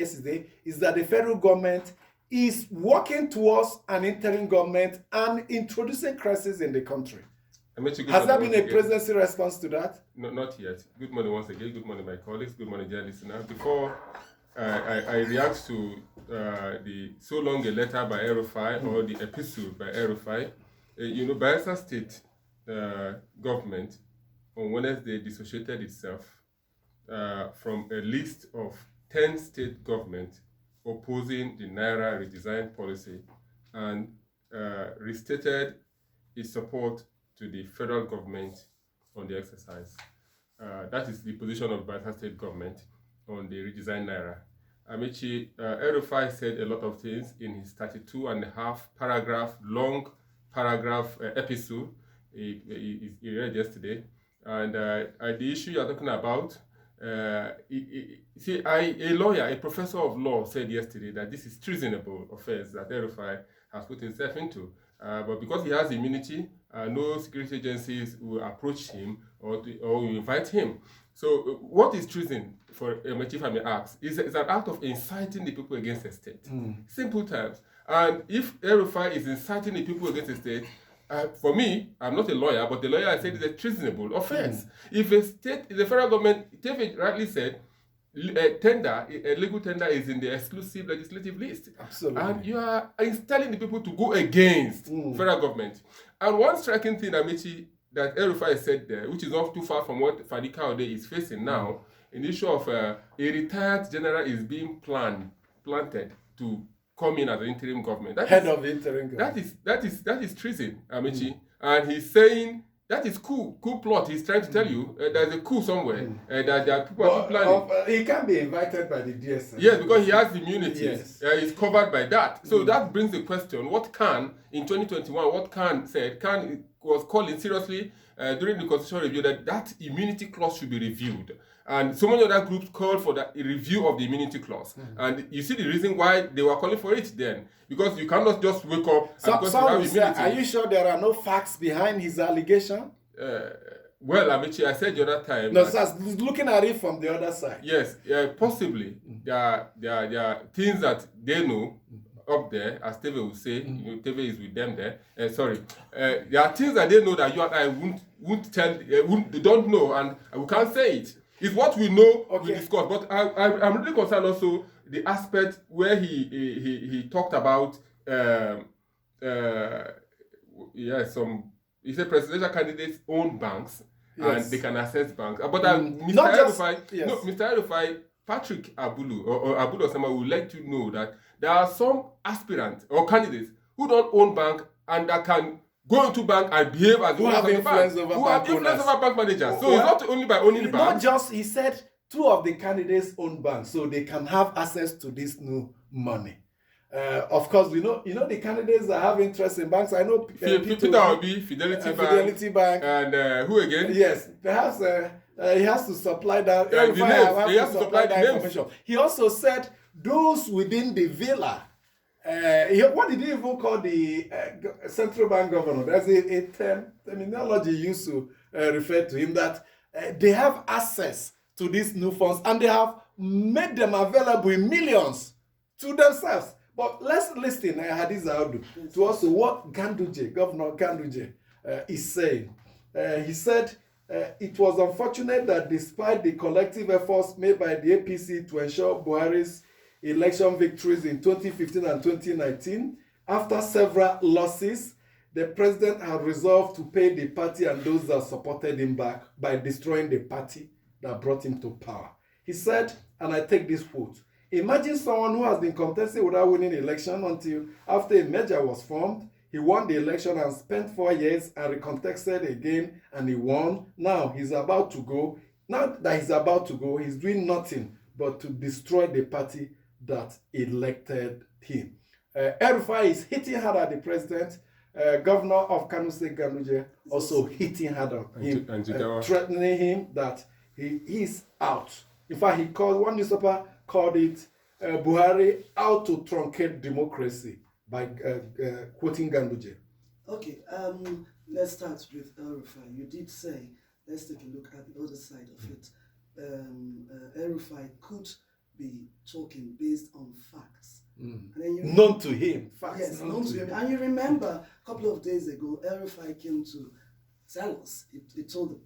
yesterday is that the federal government is working towards an interim government and introducing crisis in the country. Has there been a presidency response to that? No, not yet. Good morning once again. Good morning, my colleagues. Good morning, dear listener. Before I react to the so long a letter by El-Rufai or the epistle by El-Rufai, Bayelsa State government on Wednesday dissociated itself from a list of 10 state governments opposing the Naira redesign policy and restated its support to the federal government on the exercise. That is the position of Bayelsa State government on the redesigned Naira. Amaechi, El-Rufai said a lot of things in his 32.5 long paragraph epistle he read yesterday. And the issue you're talking about, a lawyer, a professor of law said yesterday that this is treasonable offense that El-Rufai has put himself into. But because he has immunity, no security agencies will approach him or will invite him. So what is treason, for Amaechi, if I may ask, is an act of inciting the people against a state. Simple terms. And if El-Rufai is inciting the people against a state, for me, I'm not a lawyer, but the lawyer said it's a treasonable offense. If a state, the federal government, David rightly said, a legal tender is in the exclusive legislative list. Absolutely. And you are telling the people to go against federal government. And one striking thing, Amaechi, that El-Rufai said there, which is not too far from what Fani Kayode is facing now, in the issue of a retired general is being planted to come in as an interim government. Head of the interim government. That is treason, Amaechi. And he's saying that is coup plot. He's trying to tell you there's a coup somewhere, that there are people planning. He can't be invited by the DSM. Yes, because he has immunity. Yes. He's covered by that. So that brings the question: what can in 2021? What can said? Can was calling seriously during the constitutional review that immunity clause should be reviewed. And so many other groups called for a review of the immunity clause. And you see the reason why they were calling for it then. Because you cannot just wake up and because you have immunity. Are you sure there are no facts behind his allegation? Well, Amaechi, I said the other time. No, sir, looking at it from the other side. Yes, possibly. There are things that they know up there, as Teve will say. Teve is with them there. There are things that they know that you and I won't tell, they don't know, and we can't say it. It's what we know, we discuss. But I'm really concerned also the aspect where he talked about he said presidential candidates own banks and they can access banks. But Mr. El-Rufai, Patrick Abulu or Abulu Osama would like to know that there are some aspirants or candidates who don't own bank and that can go into bank and behave as owners of the bank, who have influence over bank managers. So it's not only by owning the bank. Not just, he said, 2 of the candidates own banks, so they can have access to this new money. Of course, we know the candidates that have interest in banks. I know Peter Obi, Fidelity Bank, and who again? Yes, perhaps he has to supply that. He has to supply that information. He also said those within the villa. What did he even call the central bank governor? There's a terminology used to refer to him that they have access to these new funds and they have made them available in millions to themselves. But let's listen, Hadiza Audu, to also what Governor Ganduje is saying. He said it was unfortunate that despite the collective efforts made by the APC to ensure Buhari's election victories in 2015 and 2019, after several losses, the president had resolved to pay the party and those that supported him back by destroying the party that brought him to power. He said, and I take this quote, "Imagine someone who has been contesting without winning the election until after a merger was formed, he won the election and spent 4 years and recontested again and he won. Now that he's about to go, he's doing nothing but to destroy the party that elected him." El-Rufai is hitting hard at the president. Governor of Kano State, Ganduje, also hitting hard at him, threatening him that he is out. In fact, one newspaper called it Buhari out to truncate democracy by quoting Ganduje. Okay, let's start with El-Rufai. You did say, let's take a look at the other side of it. El-Rufai could be talking based on facts. Mm. And then you Known to him. Facts yes, known to him. And you remember a couple of days ago, El-Rufai came to tell us, he told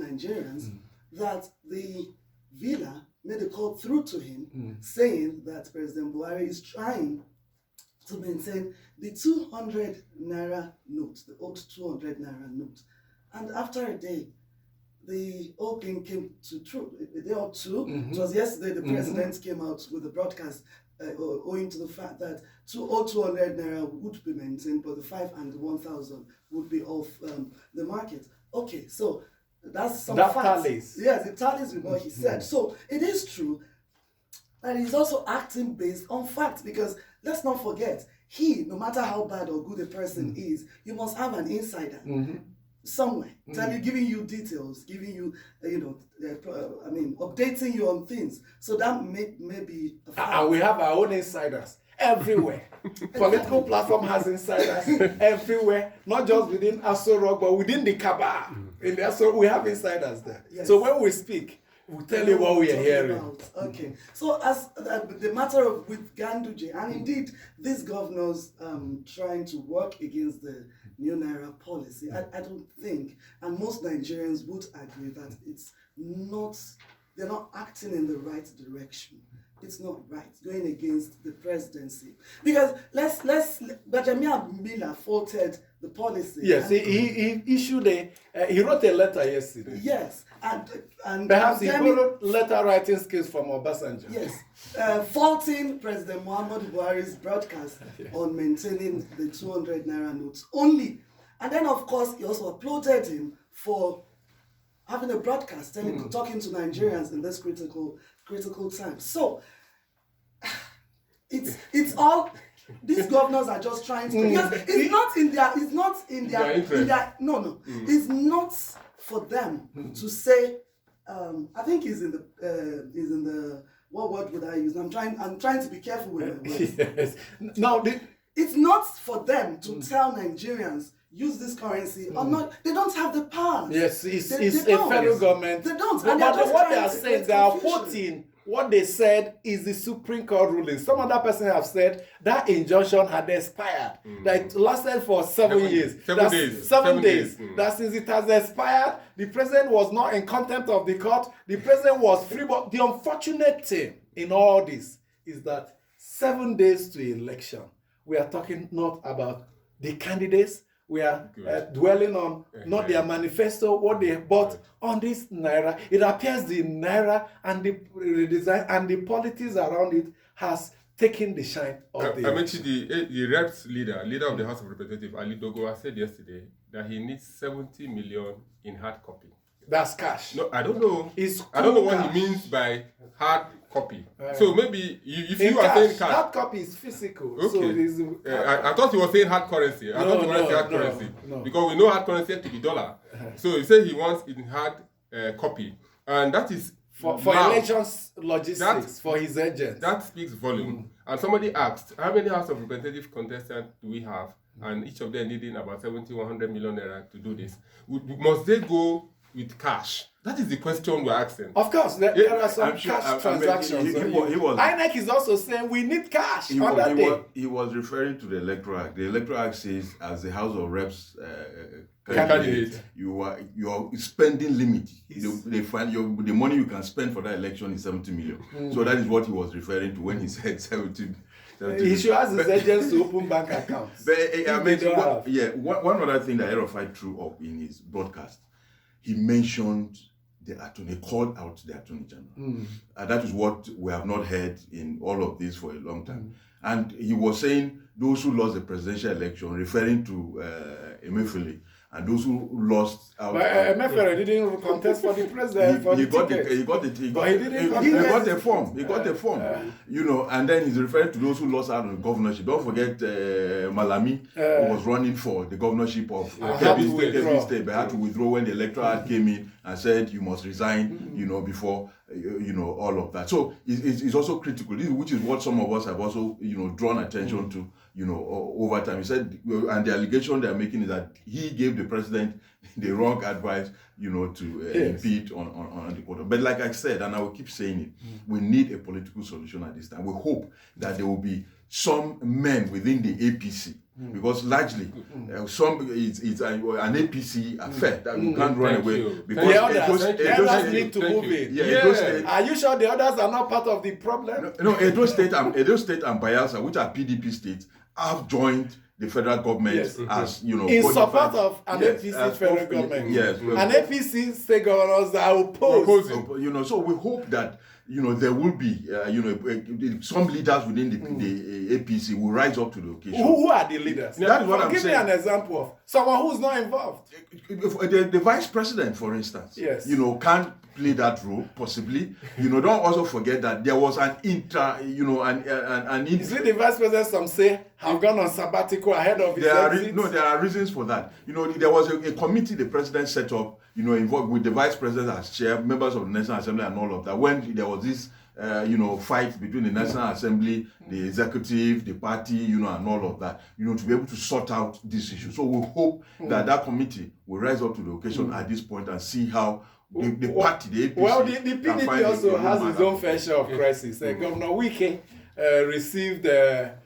Nigerians that the villa made a call through to him saying that President Buhari is trying to maintain the 200 naira note, the old 200 naira note. And after a day, the whole thing came to truth. A day or two, it was yesterday, the president came out with a broadcast owing to the fact that 200 naira would be maintained, but the 5 and the 1,000 would be off the market. Okay, so that's some that facts. tallies. Yes, it tallies with what he said. So it is true that he's also acting based on facts, because let's not forget, no matter how bad or good a person is, you must have an insider somewhere, giving you details, giving you, updating you on things. So that may be a fact. And we have our own insiders everywhere. Political platform has insiders everywhere, not just within Aso Rock, but within the cabal. In the Aso, we have insiders there. Yes. So when we speak, we tell you what we are hearing. About. Okay, so as the matter of with Ganduje, and indeed these governors trying to work against the new Naira policy, I don't think, and most Nigerians would agree that they're not acting in the right direction. It's not right, going against the presidency. Because Gbajabiamila Miller faulted the policy. Yes, he issued he wrote a letter yesterday. Yes, and Perhaps he borrowed letter writing skills from Obasanjo. Yes, faulting President Muhammadu Buhari's broadcast on maintaining the 200 naira notes only. And then, of course, he also applauded him for having a broadcast, talking to Nigerians in this critical time. So it's all these governors are just trying to, because it's not in their interest. It's not for them to say. I think he's in the what word would I use? I'm trying to be careful with my words. Yes. Now it's not for them to tell Nigerians use this currency or not. They don't have the power. Yes, it's a federal government. They don't. But what they are saying, they are confusion. quoting what they said is the Supreme Court ruling. Some other person have said that injunction had expired. That it lasted for 7 years. 7 days. 7 days. That since it has expired, the president was not in contempt of the court. The president was free. But the unfortunate thing in all this is that 7 days to election, we are talking not about the candidates. We are dwelling on not their manifesto, what they bought on this Naira. It appears the Naira and the redesign and the politics around it has taken the shine of the... I mentioned the reps leader of the House of Representatives, Ali Dogo, said yesterday that he needs 70 million in hard copy. That's cash. No, I don't know. I don't know what he means by hard copy. So maybe if you are saying cash, hard copy is physical. Okay. So it is, I thought he was saying hard currency. I thought he was saying hard currency because we know hard currency to be dollar. So he said he wants it in hard copy, and that is for elections logistics for his agents. That speaks volume. And somebody asked, how many House of Representative contestants do we have? And each of them needing about 100 million naira to do this. Must they go with cash? That is the question we're asking. Of course, there are some cash transactions. INEC is also saying we need cash He was referring to the Electoral Act. The Electoral Act says, as the House of Reps candidate, your spending limit, they find the money you can spend for that election is 70 million. So that is what he was referring to when he said 70. He should ask his agents to open bank accounts. But one other thing that El-Rufai threw up in his broadcast, he mentioned he called out the Attorney General. And that is what we have not heard in all of this for a long time. And he was saying those who lost the presidential election, referring to Emefiele, and those who lost out. But Emefiele didn't contest for the president. He got the form. He got the form. And then he's referring to those who lost out on the governorship. Don't forget Malami, who was running for the governorship of Kebbi State, but had to withdraw when the Electoral Act came in and said you must resign, before all of that. So it's also critical, which is what some of us have also, drawn attention to, over time. He said, and the allegation they're making is that he gave the president the wrong advice, to impede on the quarter. But like I said, and I will keep saying it, we need a political solution at this time. We hope that there will be some men within the APC, because largely it's an APC affair that you can't run away. Because the others need to move in. State, are you sure the others are not part of the problem? No, Edo State and Bayelsa, which are PDP states, have joined the federal government as in support of an APC federal government. Yes, an APC state governors are opposed. So we hope that there will be some leaders within the APC will rise up to the occasion. Who are the leaders? That is what I'm saying. Give me an example of someone who's not involved. The vice president, for instance, can play that role possibly. Don't also forget that there was an Is it the vice president? Some say have gone on sabbatical ahead of his exit? There are reasons for that. There was a committee the president set up, involved with the vice president as chair, members of the National Assembly and all of that. When there was this, fight between the National Assembly, the executive, the party, and all of that, to be able to sort out this issue. So we hope that committee will rise up to the occasion at this point and see how the party, the APC... Well, the PDP also has its own fair share of crisis. Governor Wike received Bola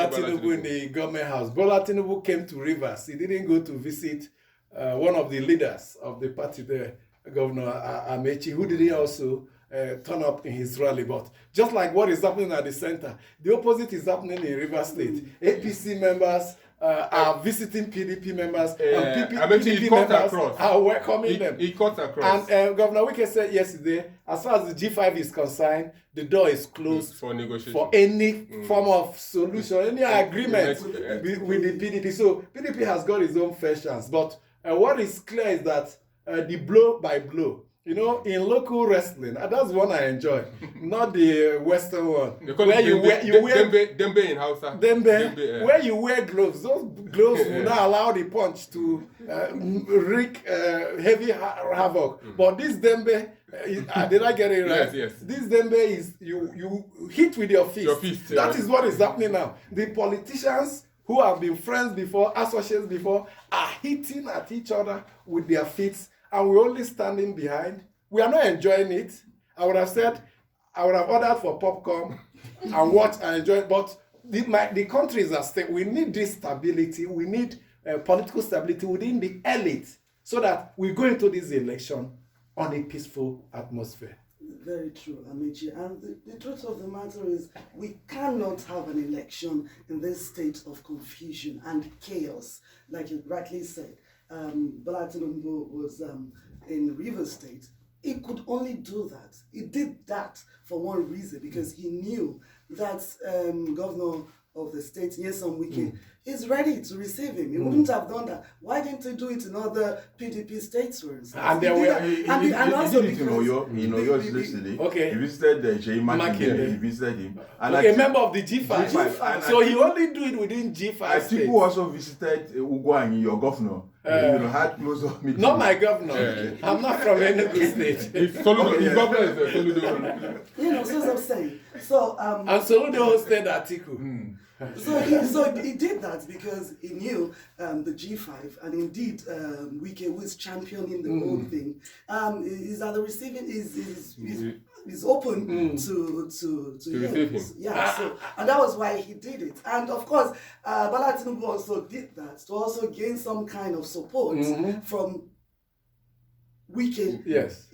Tinubu in the government house. Bola Tinubu came to Rivers. He didn't go to visit one of the leaders of the party there, Governor Amechi, who didn't also turn up in his rally. But just like what is happening at the center, the opposite is happening in Rivers State. APC members are visiting PDP members, and PDP members are welcoming them. He cuts across. And Governor Wike said yesterday, as far as the G5 is concerned, the door is closed for negotiation, for any form of solution, any agreement with the PDP. So PDP has got its own fair chance. But what is clear is that the blow by blow, in local wrestling, and that's one I enjoy, not the Western one. Where you wear Dembe in Hausa. Dembe, where you wear gloves. Those gloves will not allow the punch to wreak heavy havoc. But this Dembe, did I get it right? Yes. This Dembe is you hit with your fist. That is what is happening now. The politicians who have been friends before, associates before, are hitting at each other with their fists. And we're only standing behind. We are not enjoying it. I would have ordered for popcorn and watch and enjoy it. But the country is at stake. We need this stability. We need political stability within the elite so that we go into this election on a peaceful atmosphere. Very true, Amechi. And the truth of the matter is we cannot have an election in this state of confusion and chaos, like you rightly said. Bola Tinubu was in Rivers State. He could only do that. He did that for one reason, because he knew that governor of the state, Nyesom Wike, is ready to receive him. He wouldn't have done that. Why didn't he do it in other PDP states, for instance? And then he did it in Oyo. Yesterday. Okay. He visited Sheyi Makinde. He visited him. And a member of the G5. So he only do it within G5 states. Atiku also visited Ugwuanyi, your governor. Had close up meetings. Not my governor. I'm not from Enugu State. His governor is Soludo. So as I'm saying. So and Soludo hosted Atiku. So he did that because he knew the G5, and indeed Wike, who is championing the whole thing, is at the receiving is open to receive him. Yeah, so and that was why he did it. And of course, Bola Tinubu also did that to also gain some kind of support from Wike. Yes.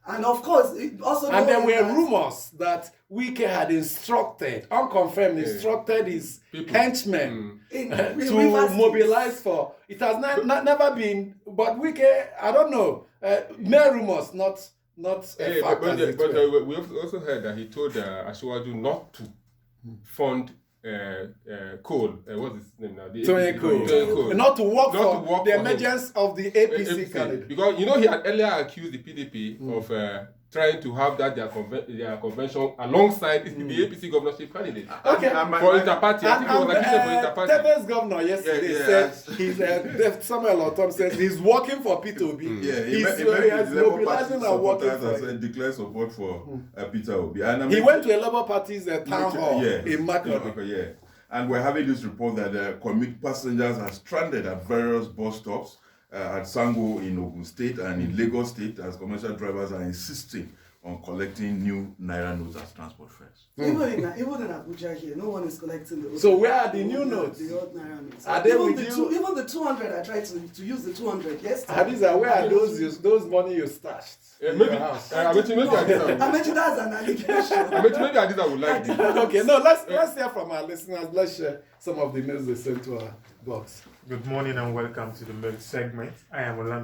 And of course, it also. And there were rumors that Wike had instructed, unconfirmed, instructed his henchmen to mobilize for. It has never been, but Wike, I don't know, mere rumors, not fact. But we also heard that he told Asiwaju not to fund Cole. What's his name now? Tony Cole. Not to work for the emergence of the APC candidate. Because he had earlier accused the PDP of trying to have that their convention alongside the APC governorship candidate. Okay. For interparty, I think it was agreed for interparty. Tepe's governor yesterday said he's Samuel Otom says he's working for P2B. He's mobilizing and working for it. Declare support for Peter Obi. And he went to a Labour Party's town hall in Makurdi. Yeah. And we're having this report that commute passengers are stranded at various bus stops at Sango in Ogun State and in Lagos State as commercial drivers are insisting on collecting new Naira notes as transport fares. Even in Abuja here, no one is collecting the. So where are the new notes? The old Naira notes. Are they with you? Even the 200, I tried to use the 200 yesterday. Hadiza, where are those money you stashed? Maybe Hadiza. That's an allegation. Maybe Hadiza would like it. Okay, no, let's hear from our listeners. Let's share some of the news they sent to our box. Good morning and welcome to the milk segment. I am Olami.